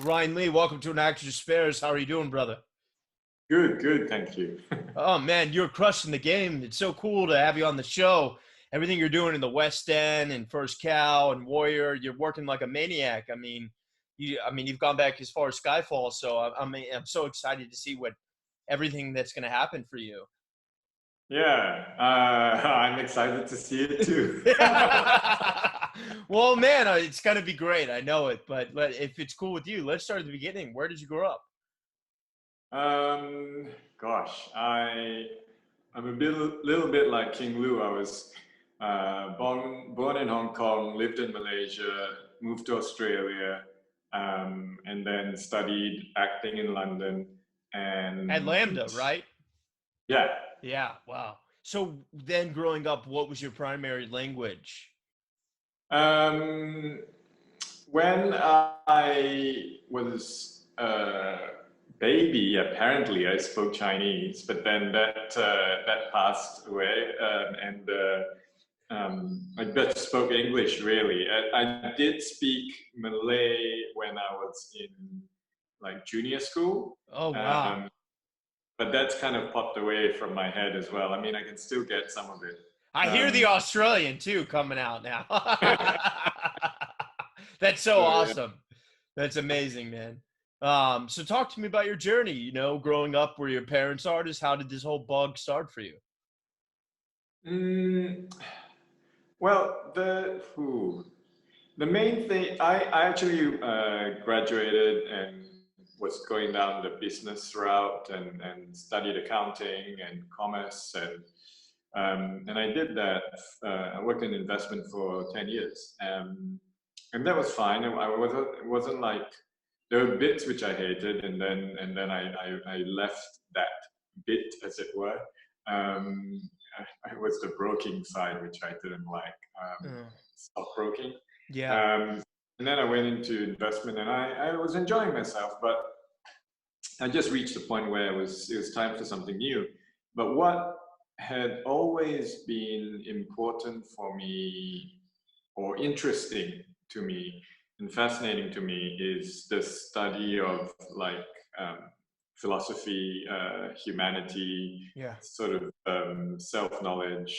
Orion Lee, welcome to An Actor's Spares. How are you doing, brother? Good, good, thank you. Oh man, you're crushing the game. It's so cool to have you on the show. Everything you're doing in the West End and First Cow and Warrior, you're working like a maniac. You've gone back as far as Skyfall, so I'm so excited to see what everything that's going to happen for you. Yeah, I'm excited to see it too. Well, man, it's going to be great. I know it, but if it's cool with you, let's start at the beginning. Where did you grow up? Gosh, I'm a little bit like King Lu. I was born in Hong Kong, lived in Malaysia, moved to Australia, and then studied acting in London. At And Lambda, right? yeah, Yeah, wow. So then growing up, what was your primary language? um, when I was a baby, apparently I spoke Chinese, but then that passed away, I just spoke English really. I did speak Malay when I was in like junior school, Oh, wow. um, but that's kind of popped away from my head as well. I mean, I can still get some of it. I hear the Um, Australian too coming out now. That's so so yeah. awesome. That's amazing, man. So talk to me about your journey, growing up where your parents artists. How did this whole bug start for you? Mm, well, the main thing, I actually graduated and was going down the business route and studied accounting and commerce and I did that. I worked in investment for 10 years, and that was fine. It wasn't like there were bits which I hated, and then I left that bit, as it were. Um, it was the broking side which I didn't like, Uh, stockbroking. yeah. Um, and then I went into investment, and I was enjoying myself, but I just reached a point where it was time for something new. But what had always been important for me or interesting to me and fascinating to me is the study of like um, philosophy, humanity, Yeah. sort of self-knowledge,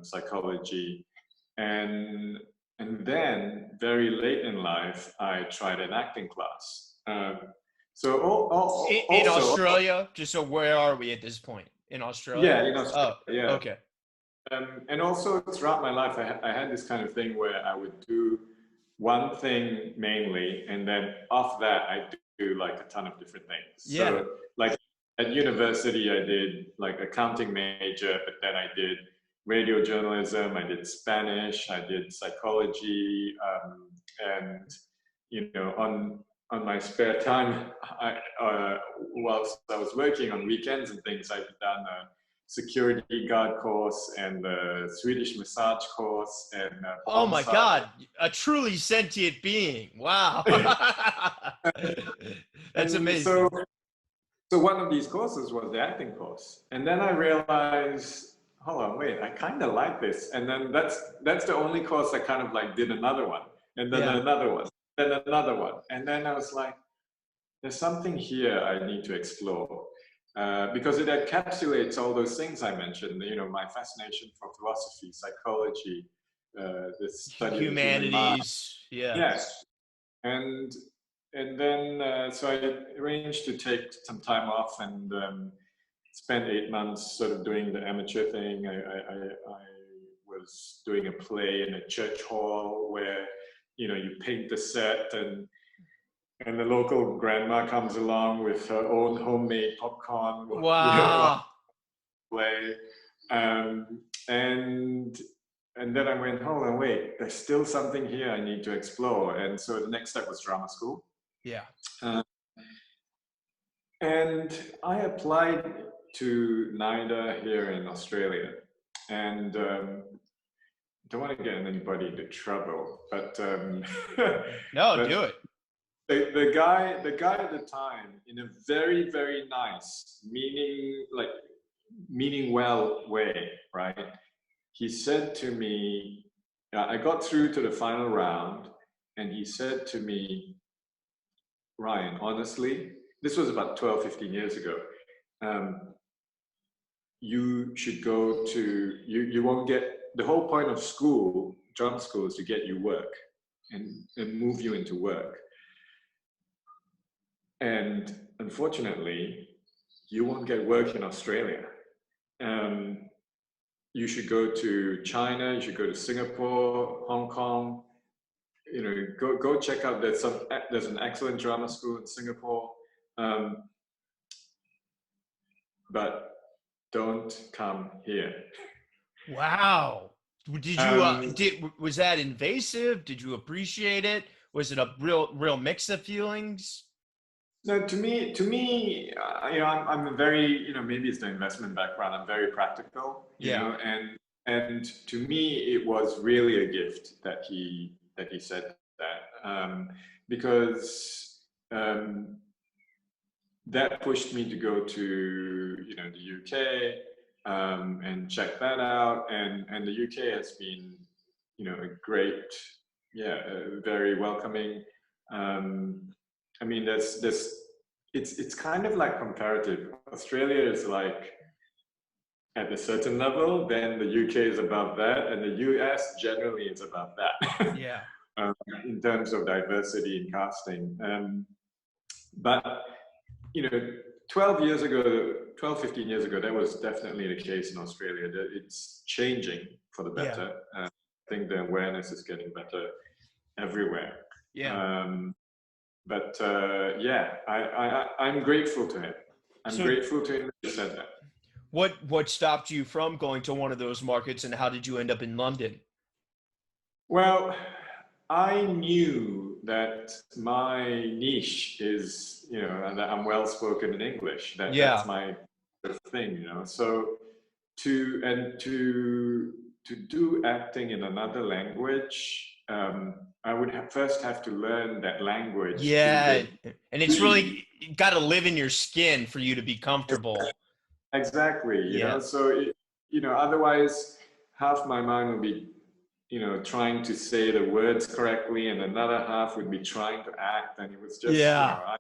psychology, and then very late in life, I tried an acting class. In Also, Australia, just so where are we at this point? In Australia? yeah, Oh, Yeah. okay. And also throughout my life, I had this kind of thing where I would do one thing mainly, and then off that, I do like a ton of different things. Yeah. So, like at university, I did like accounting major, but then I did radio journalism, I did Spanish, I did psychology, and on my spare time, whilst I was working on weekends and things, I've done a security guard course and a Swedish massage course and a Oh Paul my massage. God, a truly sentient being. Wow. That's And amazing. so one of these courses was the acting course. And then I realized, hold on, wait, I kind of like this. And then that's the only course I kind of like did another one, and then Yeah. another one, then another one. And then I was like, there's something here I need to explore. Because it encapsulates all those things I mentioned, my fascination for philosophy, psychology, the study of the human mind. Humanities. Yeah. Yes. And and then so I arranged to take some time off and spent 8 months sort of doing the amateur thing. I was doing a play in a church hall where you paint the set and the local grandma comes along with her own homemade popcorn, Wow. play, um, and and then I went, hold on, wait, there's still something here I need to explore. And so the next step was drama school. Yeah. Uh, and I applied to NIDA here in Australia. And don't want to get anybody into trouble, but No, but do it. the guy at the time, in a very very nice, meaning well way, right? He said to me, I got through to the final round, and he said to me, Ryan, honestly, this was about 12, 15 years ago. You should go to, you won't get, the whole point of school, drama school, is to get you work and move you into work. And unfortunately, you won't get work in Australia. You should go to China, you should go to Singapore, Hong Kong, you know, go check out, there's an excellent drama school in Singapore. But don't come here. Wow. Did you was that invasive? Did you appreciate it? Was it a real mix of feelings? No, to me, you know, I'm a very, you know, maybe it's the investment background. I'm very practical, you know, and to me, it was really a gift that he said that, because that pushed me to go to, you know, the UK, and check that out. And the UK has been, you know, a great, very welcoming. I mean, it's kind of like comparative. Australia is like at a certain level, then the UK is above that, and the US generally is above that. Yeah. In terms of diversity in casting. But, you know, 12, 15 years ago, that was definitely the case in Australia. That it's changing for the better. I think the awareness is getting better everywhere. Yeah. But I'm grateful to him. I'm grateful to him that he said that. What stopped you from going to one of those markets, and how did you end up in London? Well, I knew that my niche is, you know, that I'm well spoken in English. That's my thing, you know. So to do acting in another language, I would first have to learn that language. Yeah, and it's really, you got to live in your skin for you to be comfortable. Exactly, you know. So you know, otherwise, half my mind would be, you know, trying to say the words correctly, and another half would be trying to act, and it was just, you know,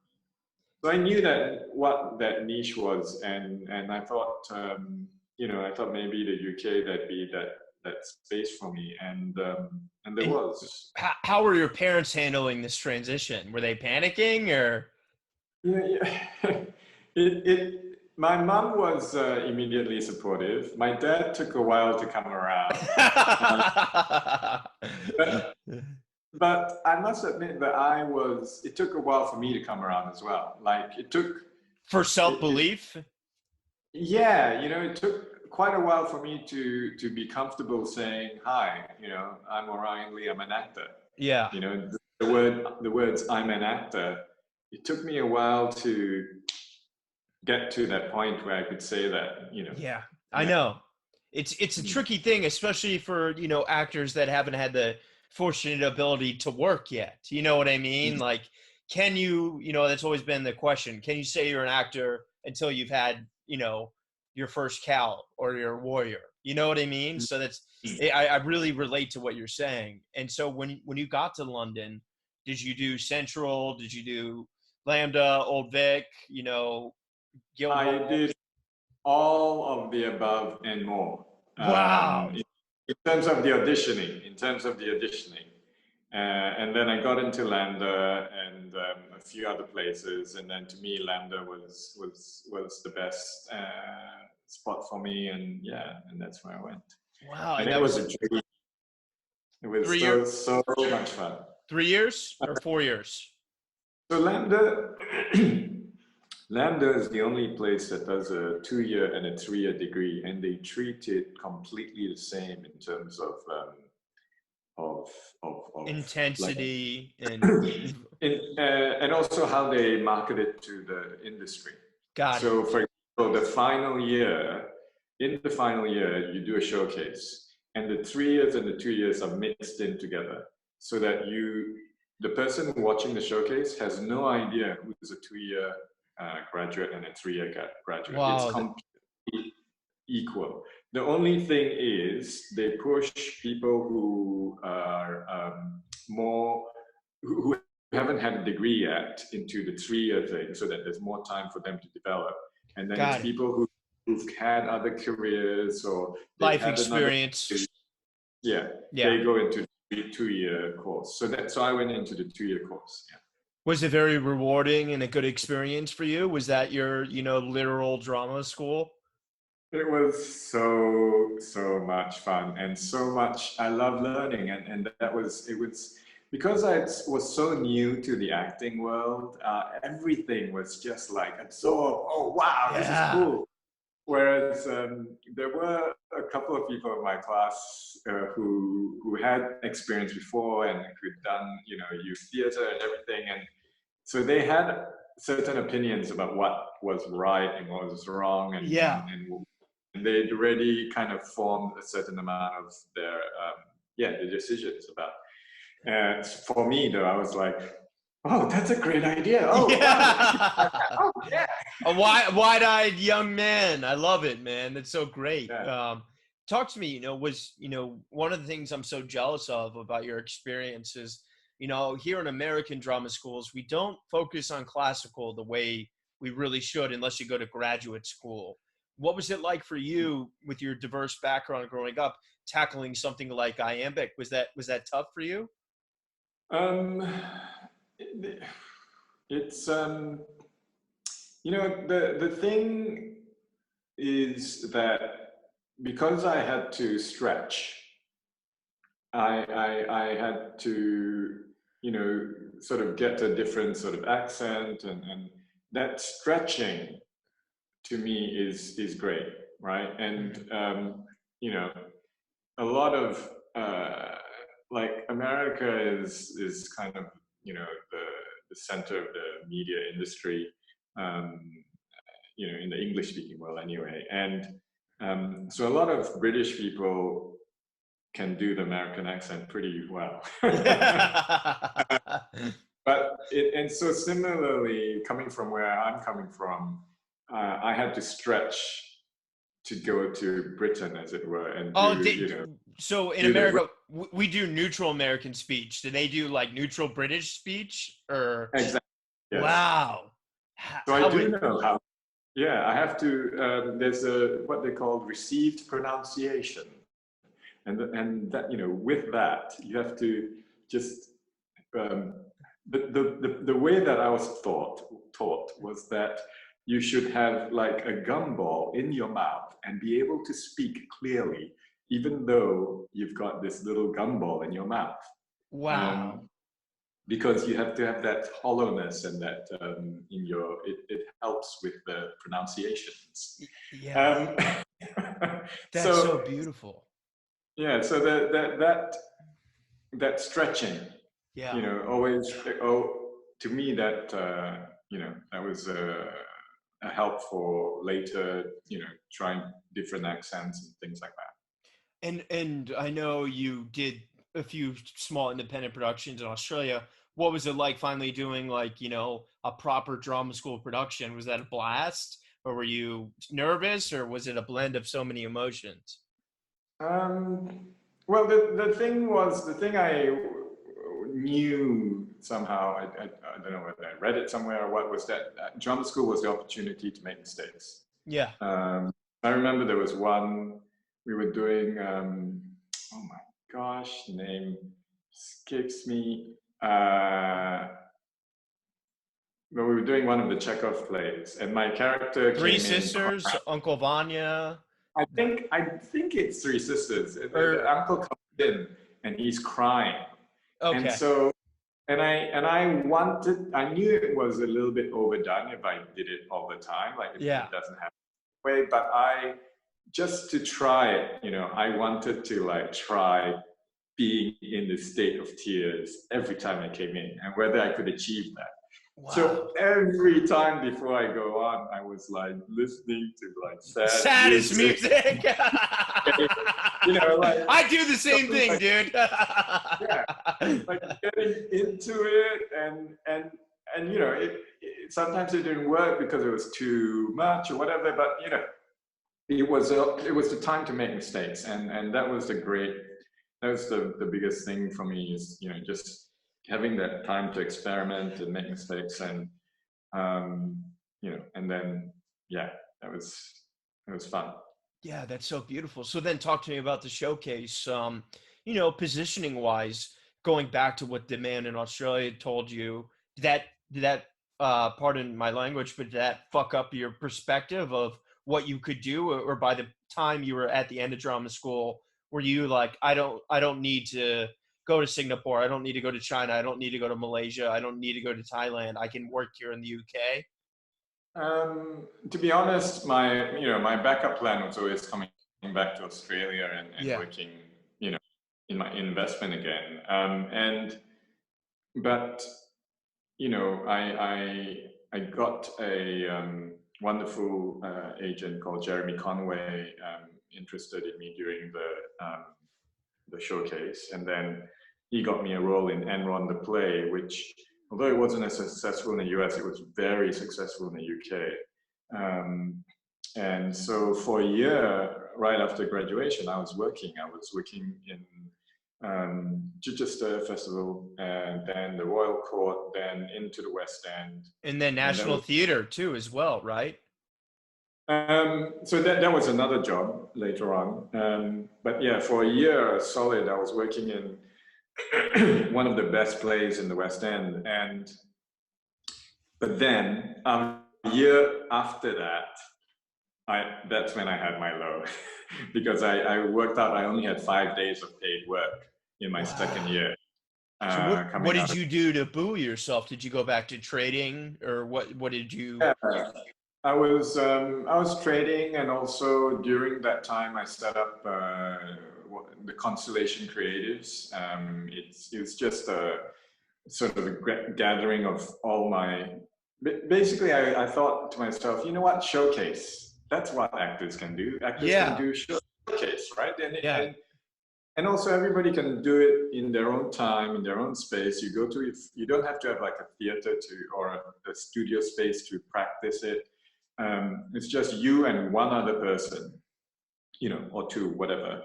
so I knew that what that niche was, and I thought, you know, I thought maybe the UK that'd be that space for me, and there was. How were your parents handling this transition? Were they panicking, or? Yeah. My mom was immediately supportive. My dad took a while to come around. But I must admit that it took a while for me to come around as well. Like, it took... For self-belief? Yeah, you know, it took quite a while for me to be comfortable saying, hi, you know, I'm Orion Lee, I'm an actor. Yeah. You know, the words, I'm an actor, it took me a while to get to that point where I could say that, you know. Yeah, I know. It's a tricky thing, especially for, you know, actors that haven't had the fortunate ability to work yet. You know what I mean? Like, can you, you know, that's always been the question. Can you say you're an actor until you've had, you know, your first Cal or your Warrior? You know what I mean? So I really relate to what you're saying. And so when you got to London, did you do Central? Did you do Lambda, Old Vic, you know, Guildhall? I did all of the above and more. Wow. In terms of the auditioning. And then I got into Lambda and a few other places. And then to me, Lambda was the best spot for me. And and that's where I went. Wow. And it was a dream. It was so much fun. 3 years or 4 years? So Lambda is the only place that does a 2-year and a 3-year degree, and they treat it completely the same in terms of intensity, like, and also how they market it to the industry. Got it. So, for example, in the final year, you do a showcase, and the 3 years and the 2 years are mixed in together, so that the person watching the showcase has no idea who's a 2-year graduate and a 3-year graduate. Wow. It's completely equal. The only thing is they push people who are who haven't haven't had a degree yet into the 3-year thing, so that there's more time for them to develop. And then it's people who've had other careers or life experience. Yeah, they go into the 2-year course. So I went into the 2-year course. Yeah. Was it very rewarding and a good experience for you? Was that your, literal drama school? It was so much fun and so much. I love learning, and it was because I was so new to the acting world. Everything was just like absorbed. Oh wow, this is cool. Whereas there were a couple of people in my class who had experience before and who'd done youth theater and everything, and so they had certain opinions about what was right and what was wrong, and they'd already kind of formed a certain amount of their the decisions about. For me though, I was like, oh, that's a great idea. Oh, wow. Oh yeah. A wide-eyed young man. I love it, man. That's so great. Yeah. Talk to me, one of the things I'm so jealous of about your experiences, here in American drama schools, we don't focus on classical the way we really should unless you go to graduate school. What was it like for you with your diverse background growing up, tackling something like iambic? Was that tough for you? It's the thing is that because I had to stretch, I had to sort of get a different sort of accent, and that stretching to me is great, right? And a lot of like America is kind of the center of the media industry, in the English speaking world anyway, and so a lot of British people can do the American accent pretty well. And so similarly, coming from where I'm coming from, I had to stretch to go to Britain, as it were, and so in America, we do neutral American speech. Do they do like neutral British speech, or? Exactly. Yes. Wow. So I do know how. Yeah, I have to. There's what they call received pronunciation, and that with that you have to just. The way that I was taught was that you should have like a gumball in your mouth and be able to speak clearly, even though you've got this little gumball in your mouth. Wow. Because you have to have that hollowness and that it helps with the pronunciations. Yeah. That's so beautiful. Yeah. So that stretching. Yeah. Always. To me, that that was a help for later. Trying different accents and things like that. And I know you did a few small independent productions in Australia. What was it like finally doing a proper drama school production? Was that a blast, or were you nervous, or was it a blend of so many emotions? Well, the thing I knew somehow, I don't know whether I read it somewhere or what, was that drama school was the opportunity to make mistakes. Yeah. I remember there was one we were doing, oh my gosh, the name escapes me. But we were doing one of the Chekhov plays, and my character Three Sisters, Uncle Vanya. I think it's Three Sisters. The uncle comes in and he's crying. Okay. And so, and I knew it was a little bit overdone if I did it all the time, like it doesn't happen way. But just to try it, I wanted to try being in the state of tears every time I came in, and whether I could achieve that. Wow. So every time before I go on, I was listening to saddest music. I do the same thing, dude. Yeah, getting into it, and sometimes it didn't work because it was too much or whatever. But it was the time to make mistakes, and that was the biggest thing for me is just having that time to experiment and make mistakes, and and then that was fun. Yeah, that's so beautiful. So then talk to me about the showcase. Positioning wise, going back to what the man in Australia told you, did that pardon my language, but did that fuck up your perspective of what you could do? Or by the time you were at the end of drama school, were you like, I don't need to go to Singapore, I don't need to go to China, I don't need to go to Malaysia, I don't need to go to Thailand, I can work here in the UK? To be honest, my backup plan was always coming back to Australia and Yeah. working, in my investment again. But I got a wonderful agent called Jeremy Conway interested in me during the showcase, and then he got me a role in Enron the play, which, although it wasn't as successful in the US, it was very successful in the UK. And so for a year, right after graduation, I was working. I was working in Chichester Festival, and then the Royal Court, then into the West End. And then And that National was, Theater too, as well, right? so that was another job later on. But yeah, for a year solid, I was working in one of the best plays in the West End. But then a year after that, that's when I had my low because I worked out I only had 5 days of paid work in my second year. So what Coming did out you do to buoy yourself? Did you go back to trading, or what did you? of, I was trading, and also during that time I set up the Constellation Creatives. It was just a sort of a gathering of all my. Basically, I thought to myself, you know what, showcase. That's what actors can do. Actors can Yeah, do showcase, right? yeah. And also everybody can do it in their own time, in their own space. You don't have to have like a theater or a studio space to practice it. It's just you and one other person, or two, whatever.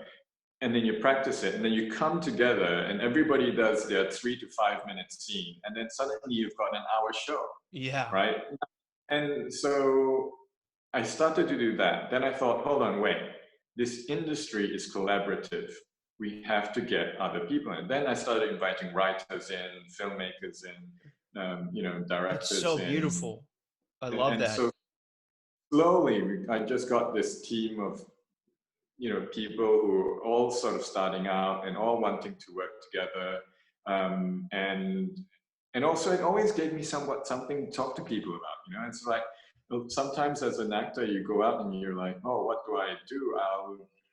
And then you practice it, and then you come together, and everybody does their 3 to 5 minute scene, and then suddenly you've got an hour show, Yeah. right? And so I started to do that. Then I thought, hold on, wait. This industry is collaborative. We have to get other people. And then I started inviting writers in, filmmakers in, directors That's so in. beautiful. I love And that. so slowly, I just got this team of, people who are all sort of starting out and all wanting to work together. And also it always gave me something to talk to people about. It's like, sometimes as an actor, you go out and you're like, oh, what do I do?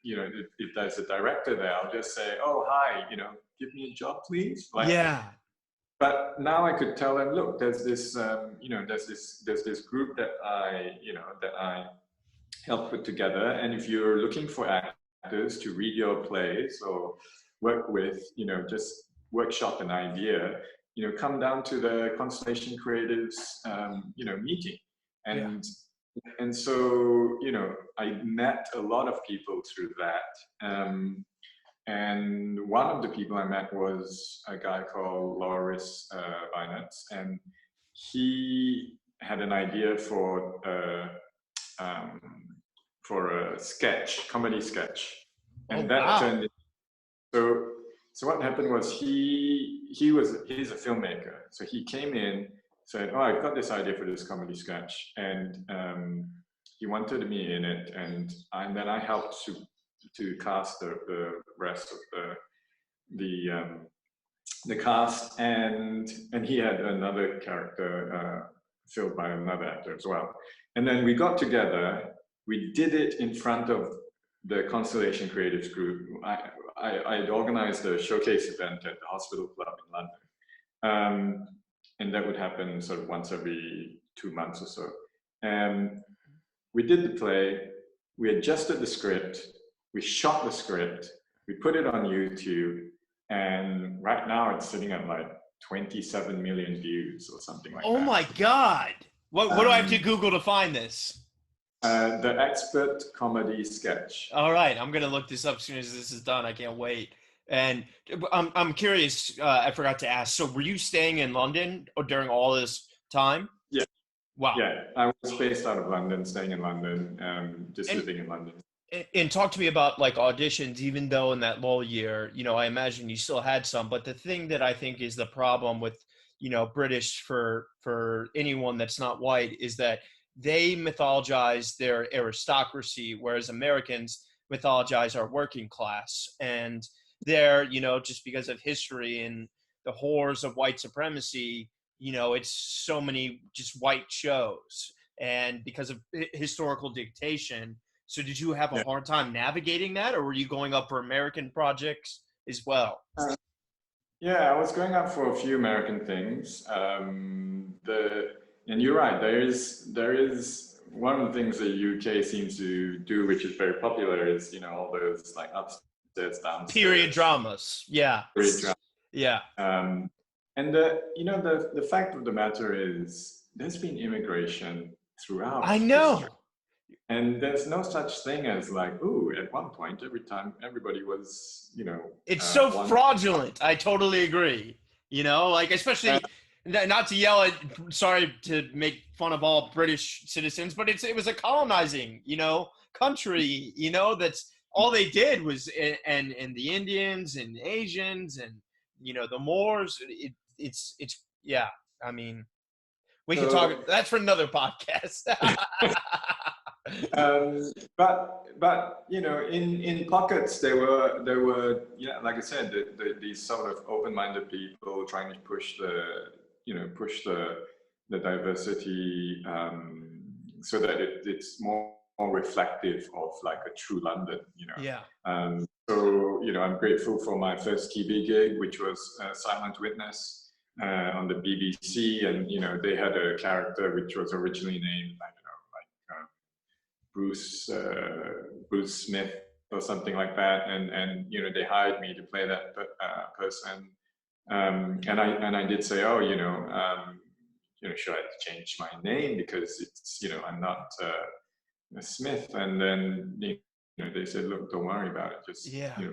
If there's a director there, I'll just say, oh, hi, give me a job, please. Yeah. But now I could tell them, look, there's this, there's this group that I help put together. And if you're looking for actors to read your plays or work with, just workshop an idea, come down to the Constellation Creatives, meeting. And so, I met a lot of people through that. And one of the people I met was a guy called Loris Beinert, and he had an idea for a comedy sketch, and that turned into, so what happened was he's a filmmaker, so he came in, said, oh, I've got this idea for this comedy sketch, and he wanted me in it, and then I helped to cast the rest of the cast, and he had another character filled by another actor as well. And then we got together, we did it in front of the Constellation Creatives group. I'd organized a showcase event at the Hospital Club in London. And that would happen sort of once every 2 months or so. And we did the play, we adjusted the script, we shot the script, we put it on YouTube, and right now it's sitting at like 27 million views or something like that. Oh my God. What do I have to Google to find this? The Expert Comedy Sketch. All right. I'm going to look this up as soon as this is done. I can't wait. And I'm curious. I forgot to ask. So, were you staying in London or during all this time? Yeah, Wow. yeah. I was based out of London, staying in London, just And living in London. and talk to me about like auditions, even though in that lull year, I imagine you still had some. But the thing that I think is the problem with, British for anyone that's not white is that they mythologize their aristocracy, whereas Americans mythologize our working class. And there, just because of history and the horrors of white supremacy, it's so many just white shows. And because of historical dictation, so did you have a Yeah. hard time navigating that, or were you going up for American projects as well? Yeah, I was going up for a few American things. And you're right. There is one of the things the UK seems to do, which is very popular, is all those like upstairs, Period downstairs, dramas. Yeah. period drama. Yeah. And the fact of the matter is, there's been immigration throughout I history. know. And there's no such thing as like, ooh, at one point, every time everybody was, It's so one. fraudulent. I totally agree. Like, especially not to yell at, sorry to make fun of all British citizens, but it was a colonizing, country, that's all they did was, and the Indians and Asians and, the Moors, yeah. I mean, we could talk, So, that's for another podcast. but in pockets there were like I said, these sort of open-minded people trying to push the diversity, so that it's more reflective of like a true London. Yeah. So I'm grateful for my first TV gig, which was Silent Witness. On the BBC, and they had a character which was originally named, I don't know, like Bruce Smith or something like that, and they hired me to play that person, and I did say, oh, should I change my name because it's I'm not Smith, and then they said, look, don't worry about it, just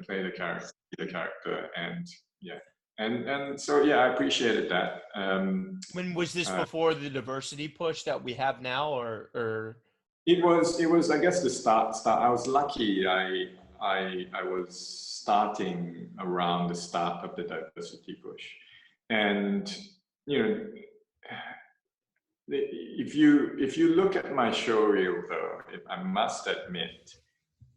play the character, and yeah. And so yeah, I appreciated that. When was this before the diversity push that we have now, or? It was I guess the start. I was lucky. I was starting around the start of the diversity push, and if you look at my showreel, though, I must admit,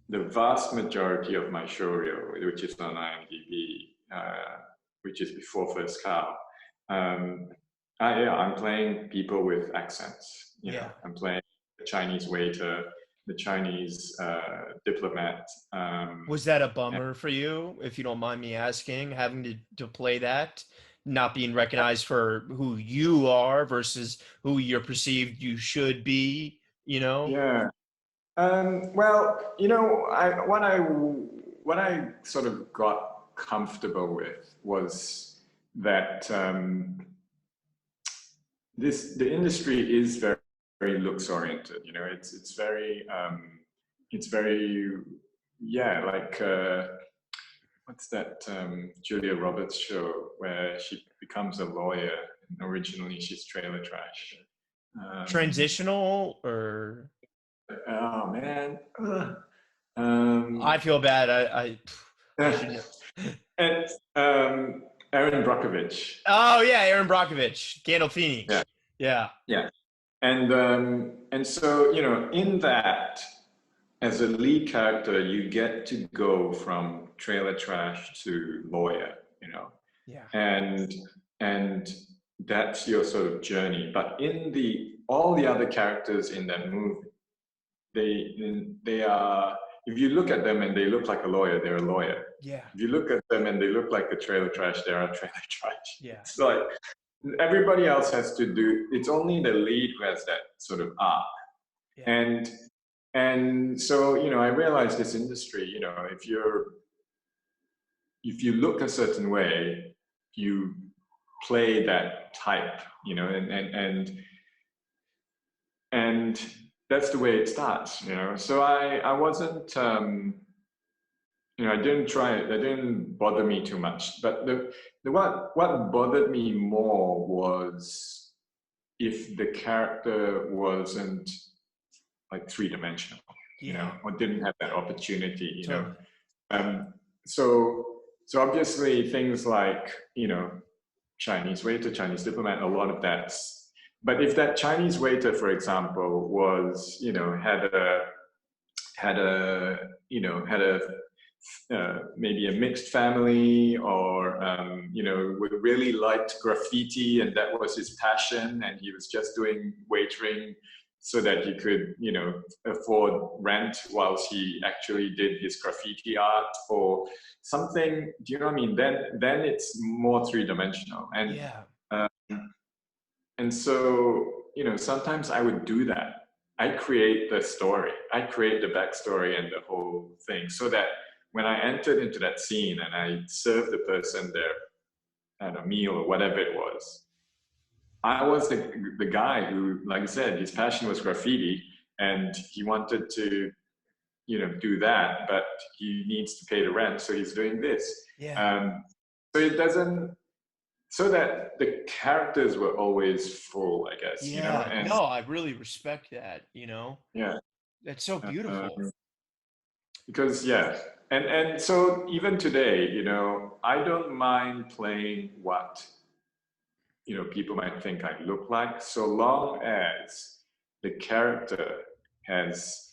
the vast majority of my showreel, which is on IMDb, which is before First Cow, I'm playing people with accents. I'm playing the Chinese waiter, the Chinese diplomat. Was that a bummer for you, if you don't mind me asking, having to play that, not being recognized for who you are versus who you're perceived you should be, Yeah. Well, what I sort of got comfortable with was that the industry is very, very looks oriented. It's very like what's that Julia Roberts show where she becomes a lawyer and originally she's trailer trash. Transitional, or? Oh man. I feel bad. I should know. And Aaron Brockovich. Oh yeah, Aaron Brockovich, Gandolfini. Yeah. And so in that, as a lead character, you get to go from trailer trash to lawyer. And that's your sort of journey. But all the other characters in that movie, they are, if you look at them and they look like a lawyer, they're a lawyer. Yeah. If you look at them and they look like a trailer trash, they're a trailer trash. Yeah. It's like everybody else has to do, it's only the lead who has that sort of arc. Yeah. And so, I realized this industry, if you look a certain way, you play that type, and that's the way it starts, So I wasn't I didn't try it. That didn't bother me too much. But what bothered me more was if the character wasn't like three-dimensional, Yeah, or didn't have that opportunity, totally. Um, so obviously things like, Chinese waiter, Chinese diplomat, a lot of that's. But if that Chinese waiter, for example, was, had a, had a maybe a mixed family, or really liked graffiti and that was his passion, and he was just doing waitering so that he could afford rent whilst he actually did his graffiti art or something. Do you know what I mean? Then it's more three-dimensional. Yeah. uh, and so sometimes I would do that. I create the story, I create the backstory and the whole thing, so that when I entered into that scene and I served the person their meal or whatever it was, I was the guy who, like I said, his passion was graffiti, and he wanted to, do that, but he needs to pay the rent, so he's doing this. Yeah. So it doesn't, so that the characters were always full, I guess, Yeah. and No, I really respect that, yeah. That's so beautiful. Because and so even today, I don't mind playing what people might think I look like, so long as the character has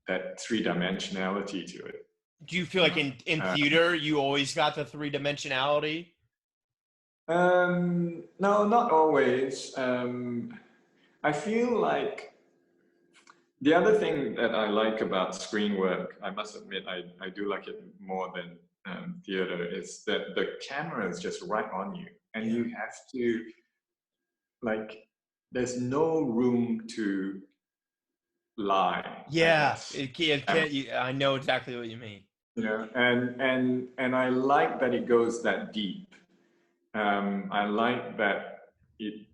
that three-dimensionality to it. Do you feel like in Uh, theater you always got the three-dimensionality? no, not always. I feel like the other thing that I like about screen work, I must admit, I do like it more than theater, is that the camera is just right on you, and Yeah. you have to, like, there's no room to lie, I Yeah, guess. it can't. I know exactly what you mean. And I like that it goes that deep. I like that it,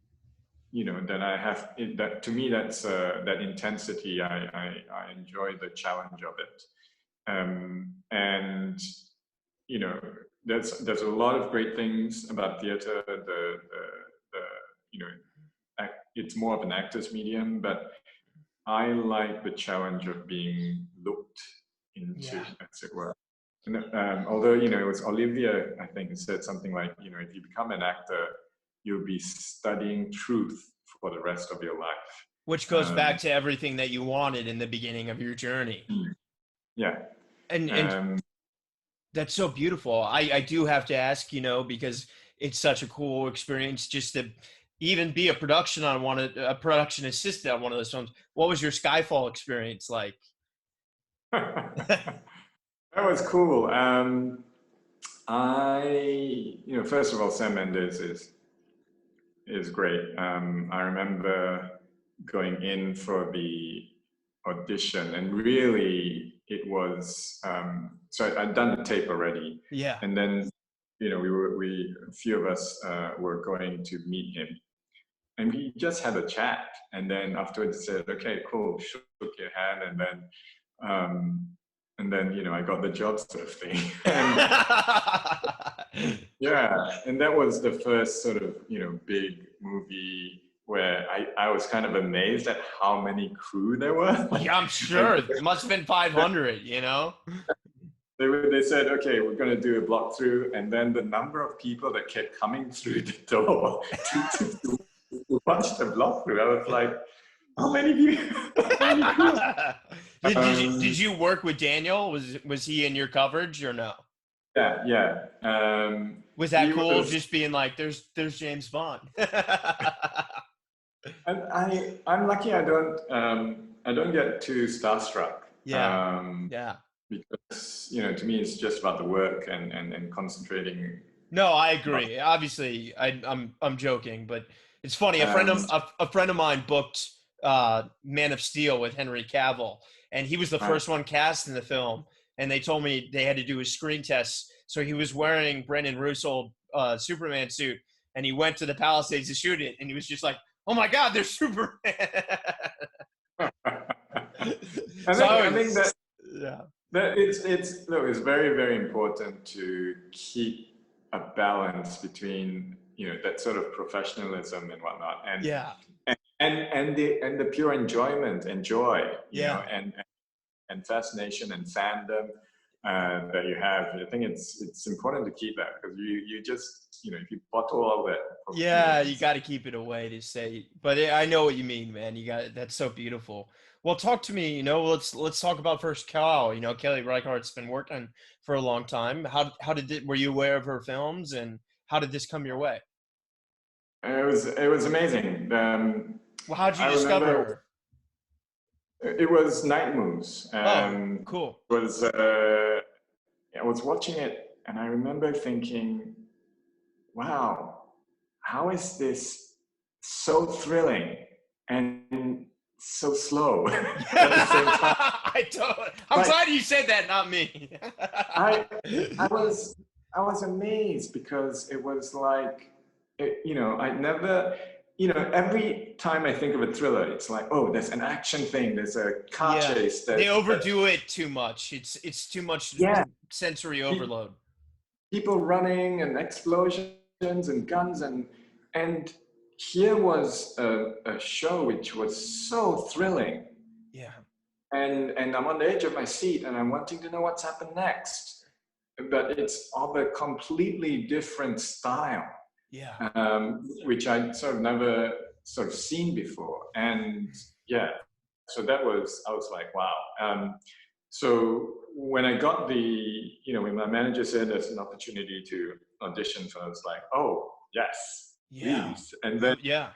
that I have it, that to me, that's that intensity. I enjoy the challenge of it. And you know, there's a lot of great things about theater. The you know, it's more of an actor's medium, but I like the challenge of being looked into, Yeah. as it were. And, although, it was Olivia, I think, who said something like, if you become an actor, you'll be studying truth for the rest of your life. Which goes back to everything that you wanted in the beginning of your journey. Yeah. And Um, that's so beautiful. I do have to ask, because it's such a cool experience just to even be a production assistant on one of those films. What was your Skyfall experience like? that was cool. First of all, Sam Mendes is great. I remember going in for the audition, and really it was, so I'd done the tape already, Yeah. and then a few of us were going to meet him, and we just had a chat, and then afterwards he said, "Okay, cool," shook your hand, and then I got the job, sort of thing. Yeah, and that was the first sort of big movie where I was kind of amazed at how many crew there were. Yeah, I'm sure. It must have been 500, They said, okay, we're going to do a block through, and then the number of people that kept coming through the door to watch the block through, I was like, how many people? How many crew? Did you work with Daniel? Was he in your coverage or no? Yeah. Was that He cool? was, Just being like, there's James Bond. and I'm lucky I don't get too starstruck. Yeah. Yeah. Because to me it's just about the work and concentrating. No, I About, agree. Obviously, I'm joking, but it's funny. um, A friend of mine booked Man of Steel with Henry Cavill, and he was the right. first one cast in the film. And they told me they had to do a screen test, so he was wearing Brendan Russo Superman suit, and he went to the Palisades to shoot it, and he was just like, "Oh my God, there's Superman!" I think that yeah. But it's very, very important to keep a balance between, that sort of professional,ism and whatnot, Yeah. and the pure enjoyment and joy, Yeah. and fascination and fandom that you have. I think it's important to keep that, because you just, if you bottle all that for Yeah, you feelings. got to keep it away to say, but I know what you mean, man. That's so beautiful. Well, talk to me, let's talk about First Cow. Kelly Reichardt's been working for a long time. Were you aware of her films, and how did this come your way? It was amazing. Well, how'd you I discover remember her? it was Night Moves. Oh, cool. Was I was watching it, and I remember thinking, wow, how is this so thrilling and so slow at the same time? I'm Like glad you said that, not me. I I was I was amazed, because it was like, I never, every time I think of a thriller, it's like, oh, there's an action thing, there's a car Yeah, chase, they there's overdo it too much. It's too much yeah, sensory pe- overload. people running and explosions and guns, and here was a show which was so thrilling, Yeah, and I'm on the edge of my seat, and I'm wanting to know what's happened next, but it's of a completely different style, yeah. which I sort of never sort of seen before. And yeah, so I was like, wow. So when I got when my manager said there's an opportunity to audition, so I was like, oh, yes, Yeah. please. Yeah.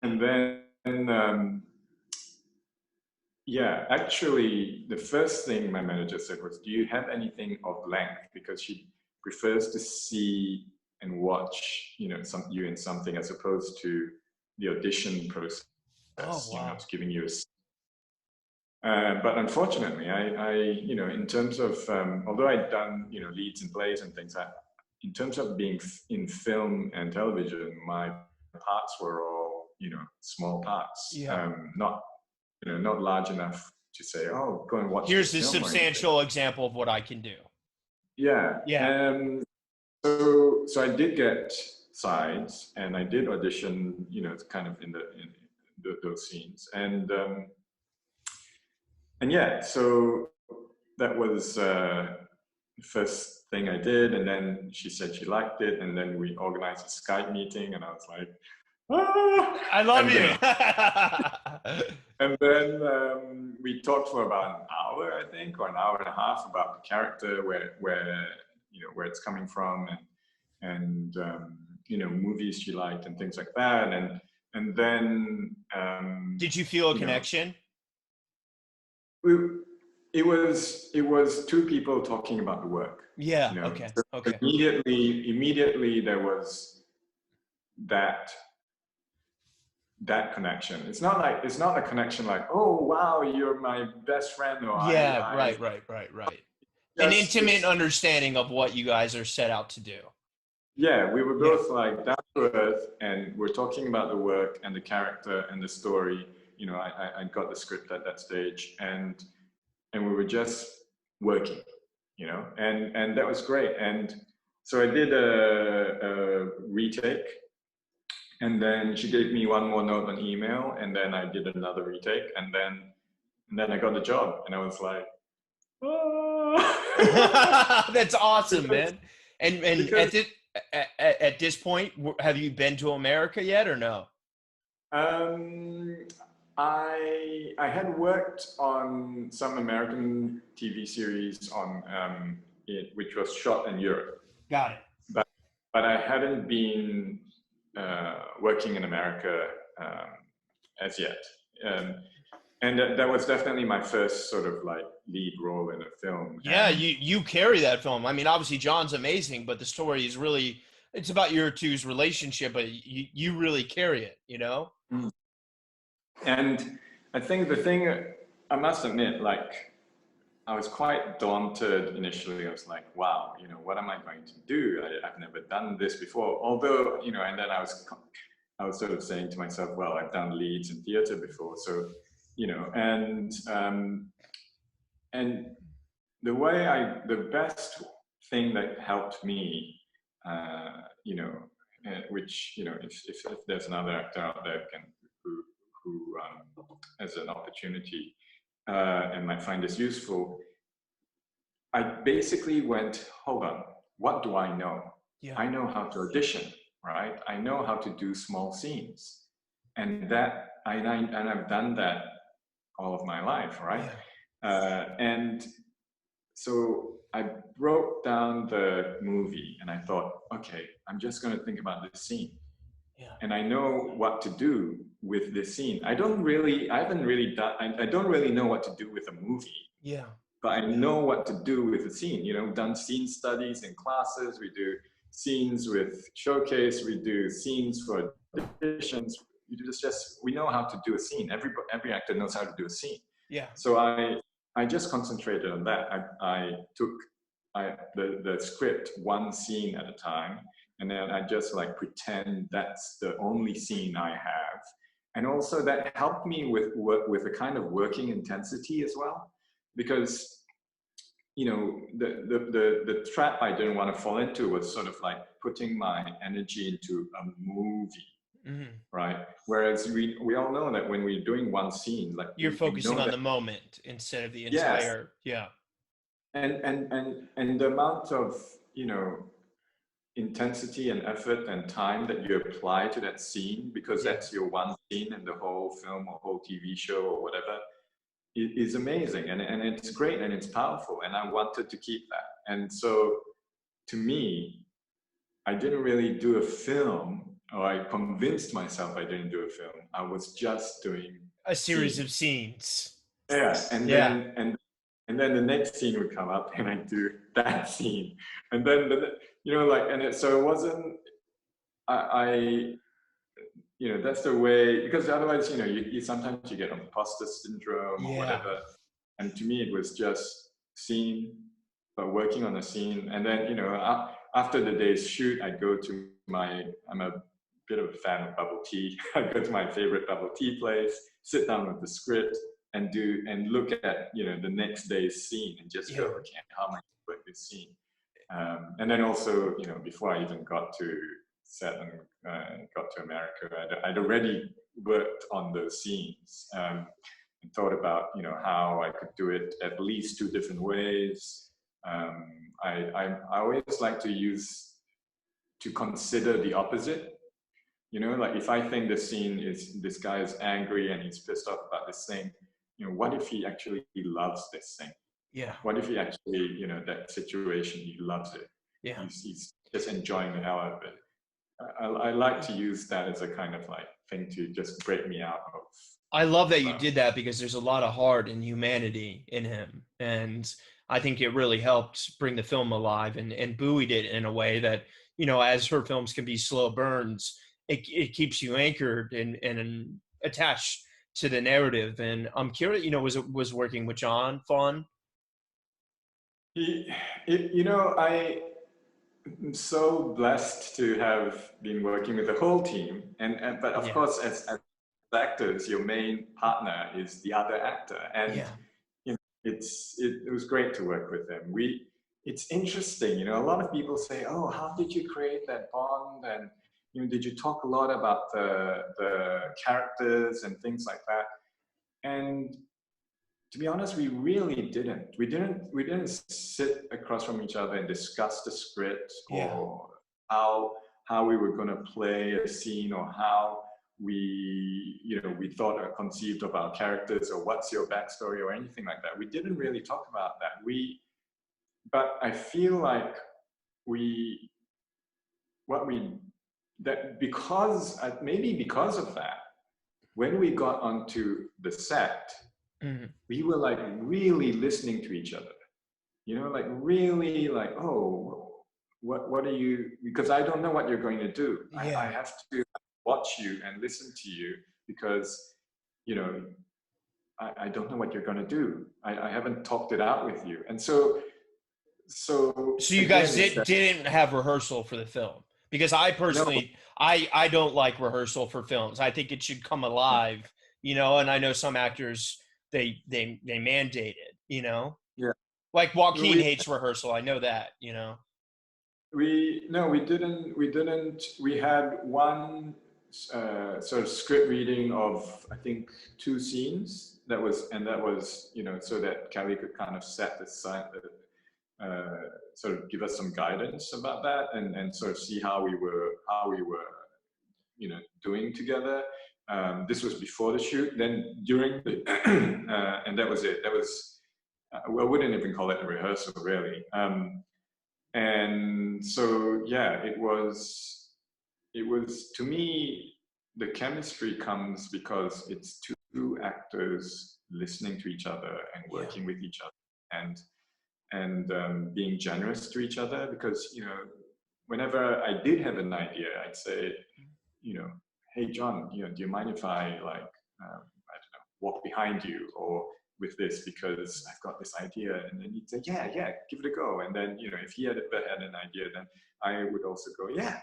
And then, yeah, actually, the first thing my manager said was, do you have anything of length? Because she prefers to see and watch, you in something, as opposed to the audition process, Oh, it's wow. giving you but unfortunately, in terms of, although I'd done, leads and plays and things, in terms of being in film and television, my parts were all, small parts, Yeah. not large enough to say, oh, go and watch Here's this this film or anything. substantial example of what I can do. Yeah. Yeah. So I did get sides, and I did audition, kind of in those scenes, and yeah, so that was the first thing I did, and then she said she liked it, and then we organized a Skype meeting, and I was like, ah! I love and you. then and then we talked for about an hour, I think, or an hour and a half, about the character, where it's coming from, and movies she liked and things like that, and then Did you feel a you know connection? we, it was two people talking about the work. Yeah. Okay. So Okay. immediately there was that connection. It's not a connection like, oh wow, you're my best friend, or Yeah. I Right. An just intimate it's understanding of what you guys are set out to do. yeah, we were Yeah. both like down to earth, and we're talking about the work and the character and the story. I got the script at that stage, and we were just working, and that was great. And so I did a retake, and then she gave me one more note on email, and then I did another retake, and then I got the job, and I was like, oh. That's awesome, because man. And because at this point, have you been to America yet or no? um, I had worked on some American TV series which was shot in Europe, Got it. but I hadn't been working in America as yet. Um, and that was definitely my first sort of like lead role in a film. Yeah, you carry that film. I mean, obviously John's amazing, but the story is really it's about your two's relationship, but you really carry it, you know? And I think the thing, I must admit, like, I was quite daunted initially. I was like, wow, what am I going to do? I've never done this before. Although, and then I was sort of saying to myself, well, I've done leads in theater before. So, and the best thing that helped me, you know, which, you know, if there's another actor out there who has an opportunity and might find this useful, I basically went, hold on, what do I know? Yeah. I know how to audition, right? I know how to do small scenes, and I've done that all of my life, right? And so I broke down the movie and I thought, okay, I'm just going to think about this scene. Yeah. And I know what to do with this scene. I don't really know what to do with a movie. Yeah. But I know what to do with the scene. You know, we've done scene studies in classes. We do scenes with showcase. We do scenes for auditions. We know how to do a scene. Every actor knows how to do a scene. Yeah. So I just concentrated on that. I took the script one scene at a time, and then I just like pretend that's the only scene I have. And also that helped me with a kind of working intensity as well, because you know the trap I didn't want to fall into was sort of like putting my energy into a movie, right? Whereas we all know that when we're doing one scene, like you're focusing on that, the moment instead of the entire. yes. And the amount of, you know, intensity and effort and time that you apply to that scene, because that's your one scene in the whole film or whole TV show or whatever, is amazing, and it's great and it's powerful, and I wanted to keep that. And so to me, I didn't really do a film, or I convinced myself I didn't do a film. I was just doing A series of scenes. Yeah, and then the next scene would come up and I do that scene, and then you know, like, so it wasn't I you know, that's the way, because otherwise, you know, you sometimes you get imposter syndrome or whatever. And to me, it was just scene, but working on a scene. And then, you know, after the day's shoot, I go to I'm a bit of a fan of bubble tea. I go to my favorite bubble tea place, sit down with the script and look at, you know, the next day's scene and just go, okay, how am I going to work this scene? And then also, you know, before I even got to set and got to America, I'd already worked on those scenes and thought about, you know, how I could do it at least two different ways. I always like to consider the opposite. You know, like if I think the scene is, this guy is angry and he's pissed off about this thing, you know, what if he actually loves this thing? Yeah. What if he actually, you know, that situation, he loves it. Yeah. He's just enjoying the hell out of it. I like to use that as a kind of like thing to just break me out of. I love that you did that, because there's a lot of heart and humanity in him. And I think it really helped bring the film alive and buoyed it in a way that, you know, as her films can be slow burns, it keeps you anchored and attached to the narrative. And I'm curious, you know, was working with John fun? You know, I'm so blessed to have been working with the whole team, but of course, as actors, your main partner is the other actor, and you know, it was great to work with them. It's interesting, you know. A lot of people say, "Oh, how did you create that bond?" And you know, did you talk a lot about the characters and things like that? And to be honest, we really didn't. We didn't sit across from each other and discuss the script or how we were going to play a scene, or how we thought or conceived of our characters, or what's your backstory or anything like that. We didn't really talk about that. But I feel like maybe because of that, when we got onto the set, we were like really listening to each other, you know, like really like, oh, what are you, because I don't know what you're going to do. I have to watch you and listen to you, because, you know, I don't know what you're going to do. I haven't talked it out with you. And so you guys didn't have rehearsal for the film? Because I personally, I don't like rehearsal for films. I think it should come alive, you know, and I know some actors, they mandate it, you know? Yeah. Like Joaquin we hates rehearsal. I know that, you know. we didn't. We had one sort of script reading of, I think, two scenes. That was, so that Kelly could kind of set the side, sort of give us some guidance about that, and sort of see how we were doing together. This was before the shoot. Then during the and that was it. That was, well, I wouldn't even call it a rehearsal really. And so yeah, it was to me, the chemistry comes because it's two actors listening to each other and working with each other, and being generous to each other. Because whenever I did have an idea, I'd say, hey John, do you mind if I, like, I don't know, walk behind you or with this, because I've got this idea. And then he'd say, yeah, give it a go. And then if he had an idea, then I would also go, yeah,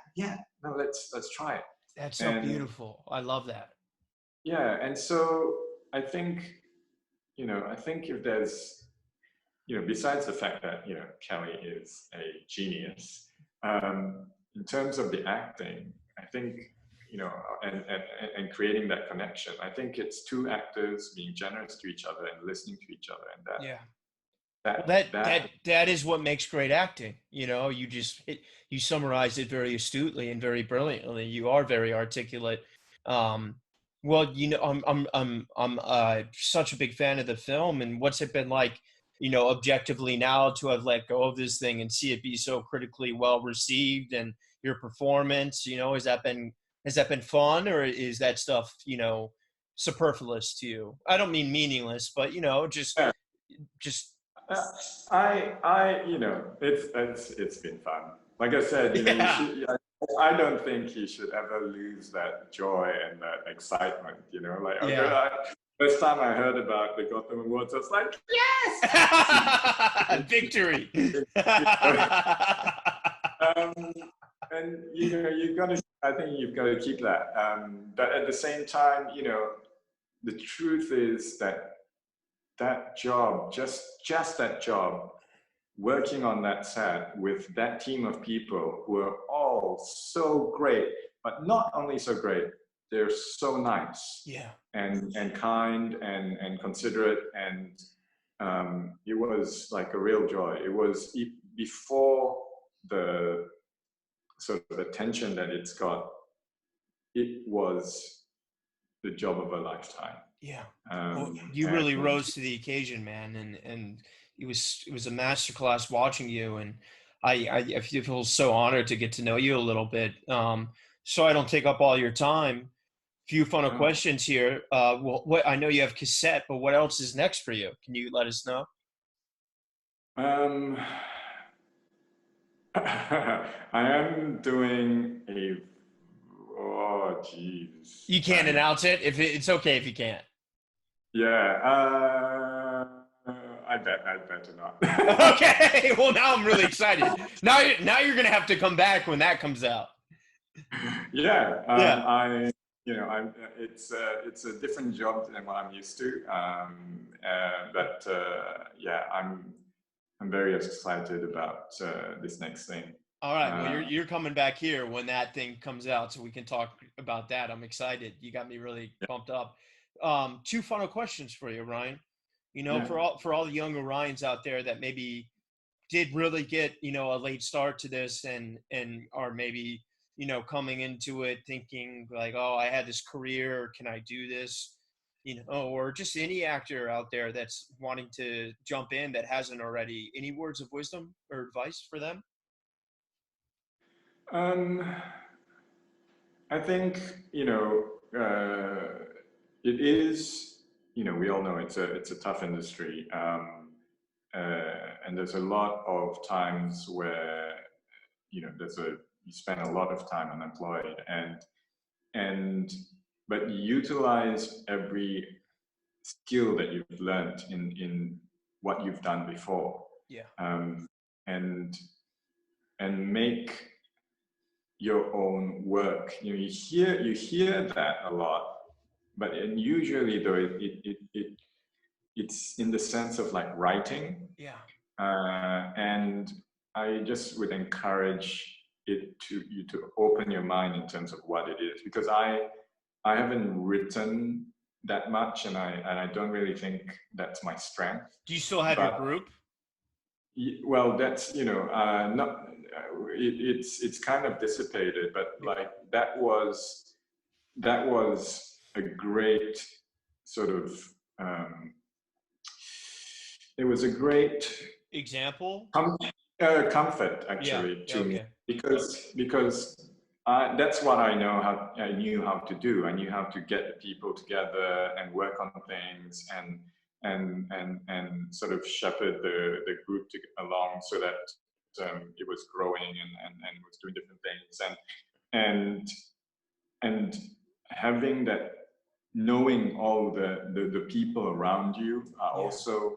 no, let's try it. That's so beautiful. I love that. Yeah, and so I think if there's, besides the fact that Kelly is a genius, in terms of the acting, I think, and creating that connection, I think it's two actors being generous to each other and listening to each other, and that is what makes great acting. You summarized it very astutely and very brilliantly. You are very articulate. Well, I'm such a big fan of the film, and what's it been like, objectively now, to have let go of this thing and see it be so critically well received, and your performance, has that been fun, or is that stuff, superfluous to you? I don't mean meaningless, but just it's been fun. Like I said, I don't think you should ever lose that joy and that excitement. First time I heard about the Gotham Awards, I was like, yes, victory. And I think you've got to keep that. But at the same time, the truth is that job, just that job, working on that set with that team of people who are all so great, but not only so great, they're so nice, and kind and considerate, and it was like a real joy. It was before the sort of attention that it's got. It was the job of a lifetime. Well, you really rose to the occasion, man, and it was a masterclass watching you, and I feel so honored to get to know you a little bit. So I don't take up all your time. Few final questions here. What I know you have cassette, but what else is next for you? Can you let us know? I am doing a. Oh, jeez. You can't announce it. If it's okay if you can't. Yeah. I better not. Okay. Well, now I'm really excited. Now you're gonna have to come back when that comes out. Yeah. It's a different job than what I'm used to. But I'm very excited about this next thing. All right. Well, you're coming back here when that thing comes out, so we can talk about that. I'm excited. You got me really pumped up. Two final questions for you, Ryan. For all the young Orions out there that maybe did really get a late start to this, and are maybe coming into it thinking like, oh, I had this career, can I do this? Or just any actor out there that's wanting to jump in that hasn't already. Any words of wisdom or advice for them? I think it is. We all know it's a tough industry, and there's a lot of times where you spend a lot of time unemployed, but utilize every skill that you've learned in what you've done before. And make your own work. You hear that a lot, but usually though it's in the sense of like writing. And I just would encourage you to open your mind in terms of what it is, because I haven't written that much, and I don't really think that's my strength. Do you still have your But group? well, that's not. It's kind of dissipated, but like that was a great sort of. It was a great Example? comfort Yeah. actually Yeah. to me, Okay. because that's what I knew how to do. I knew how to get the people together and work on things, and sort of shepherd the group along, so that it was growing and was doing different things, and and having that, knowing all the people around you are Yeah. also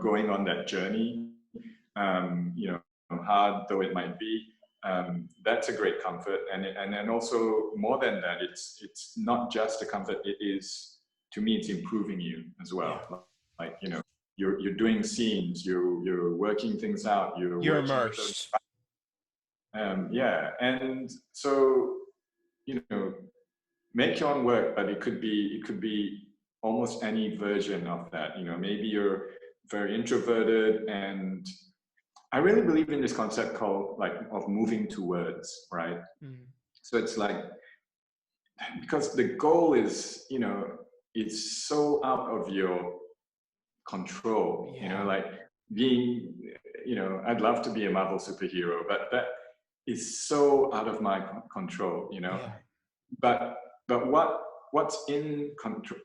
going on that journey, hard though it might be. That's a great comfort, and then also more than that, it's not just a comfort. It is, to me, it's improving you as Yeah. well. Like you're doing scenes, you're working things out, you're You're working with those. immersed. Yeah, and so make your own work, but it could be almost any version of that. Maybe you're very introverted, and I really believe in this concept called like of moving towards, right? Mm. So it's like, because the goal is, it's so out of your control, Yeah. like being, I'd love to be a Marvel superhero, but that is so out of my control, Yeah. but what's in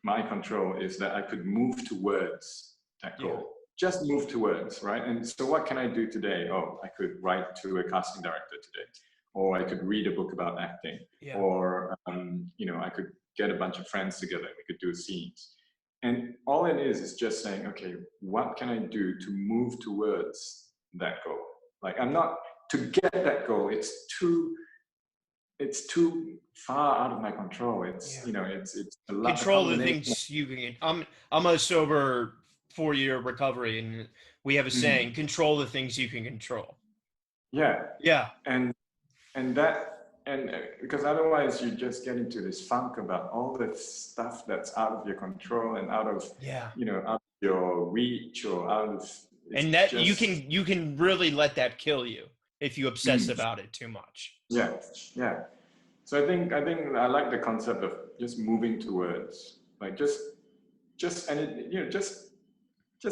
my control is that I could move towards that Yeah. goal. Just move towards, right? And so what can I do today? Oh, I could write to a casting director today, or I could read a book about acting, Yeah. or I could get a bunch of friends together. We could do scenes, and all it is just saying, okay, what can I do to move towards that goal? Like, I'm not to get that goal. It's too far out of my control. It's Yeah. it's a Control the combination of, things you can. I'm a sober 4-year recovery, and we have a saying: mm, control the things you can control. yeah, Yeah. and that, and because otherwise you just get into this funk about all the stuff that's out of your control and out of Yeah. out of your reach, or out of, it's And that just, you can really let that kill you if you obsess mm, about it too much. yeah, yeah. So I think I like the concept of just moving towards, like, just and it, just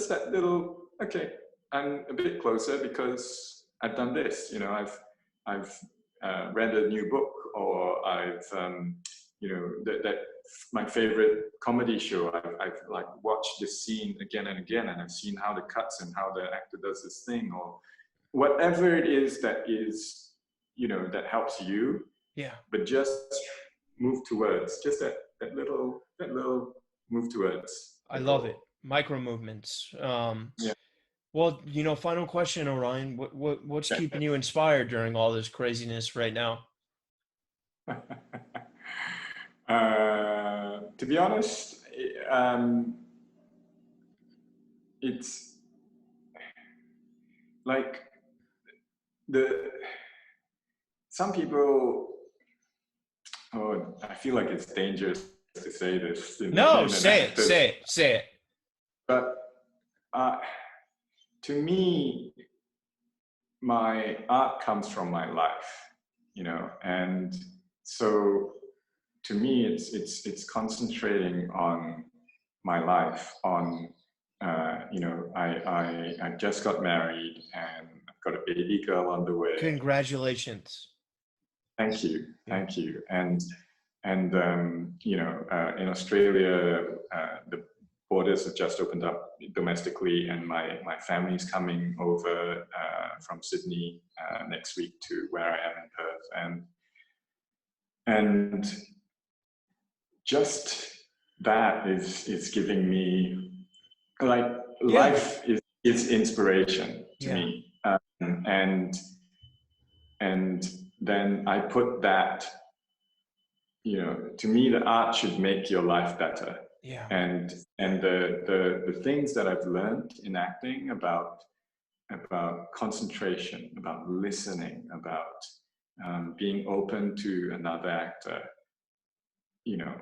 that little, okay, I'm a bit closer because I've done this. I've read a new book, or I've that my favorite comedy show. I've like watched this scene again and again, and I've seen how the cuts and how the actor does this thing, or whatever it is that that helps you, Yeah. but just move towards, just that little move towards I the love goal. it. Micro movements. Yeah. Well, final question, Orion. What's keeping you inspired during all this craziness right now? To be honest, it's like the some people. Oh, I feel like it's dangerous to say this No, in an say it, actor's, say it, say it. but uh, to me, my art comes from my life, and so to me, it's concentrating on my life, on I just got married, and I've got a baby girl on the way. Congratulations. Thank you, Yeah. thank you. And in Australia, the borders have just opened up domestically, and my family's coming over from Sydney next week to where I am in Perth, and just that is giving me, like, Yeah. life is inspiration to Yeah. me, and then I put that, to me, the art should make your life better. Yeah. And the things that I've learned in acting about about concentration, about listening, about being open to another actor, you know,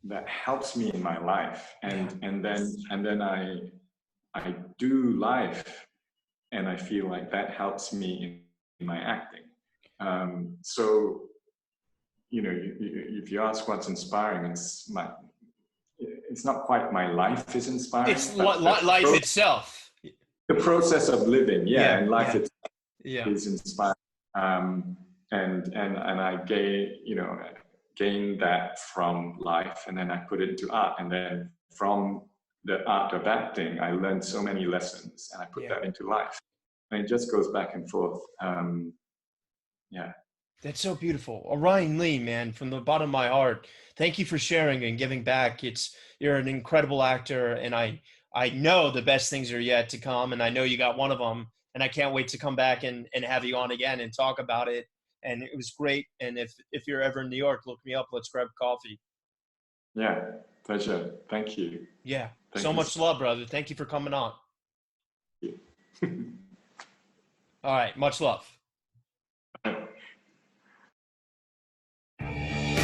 that helps me in my life. And then I do life, and I feel like that helps me in my acting. So, you know, if you ask what's inspiring, it's not quite my life is inspiring. It's life itself. The process of living, and life itself is inspiring. And I gained that from life, and then I put it into art, and then from the art of acting, I learned so many lessons, and I put that into life, and it just goes back and forth. That's so beautiful. Orion Lee, man, from the bottom of my heart, thank you for sharing and giving back. You're an incredible actor, and I know the best things are yet to come, and I know you got one of them, and I can't wait to come back and have you on again and talk about it. And it was great. And if you're ever in New York, look me up. Let's grab coffee. Yeah, pleasure. Thank you. Yeah, so much love, brother. Thank you for coming on. All right, much love.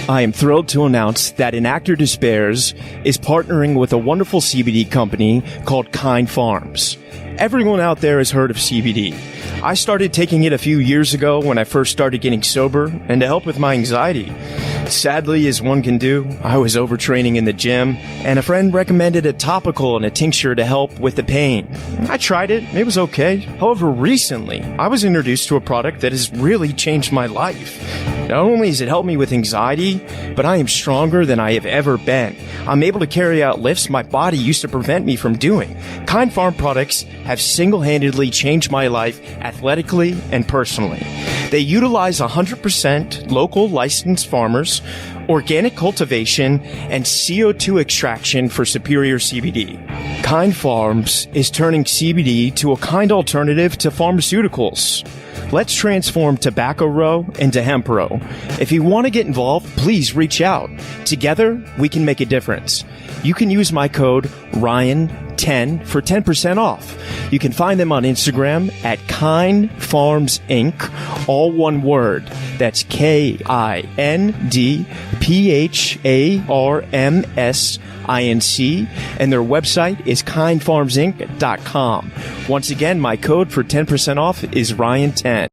I am thrilled to announce that An Actor Despairs is partnering with a wonderful CBD company called Kind Farms. Everyone out there has heard of CBD. I started taking it a few years ago when I first started getting sober and to help with my anxiety. Sadly, as one can do, I was overtraining in the gym, and a friend recommended a topical and a tincture to help with the pain. I tried it. It was okay. However, recently, I was introduced to a product that has really changed my life. Not only has it helped me with anxiety, but I am stronger than I have ever been. I'm able to carry out lifts my body used to prevent me from doing. Kind Farm products have single-handedly changed my life athletically and personally. They utilize 100% local licensed farmers, organic cultivation, and CO2 extraction for superior CBD. Kind Farms is turning CBD to a kind alternative to pharmaceuticals. Let's transform Tobacco Row into Hemp Row. If you want to get involved, please reach out. Together, we can make a difference. You can use my code RYAN10 for 10% off. You can find them on Instagram at Kind Farms Inc., all one word. That's KINDPHARMSINC, and their website is kindfarmsinc.com. Once again, my code for 10% off is RYAN10.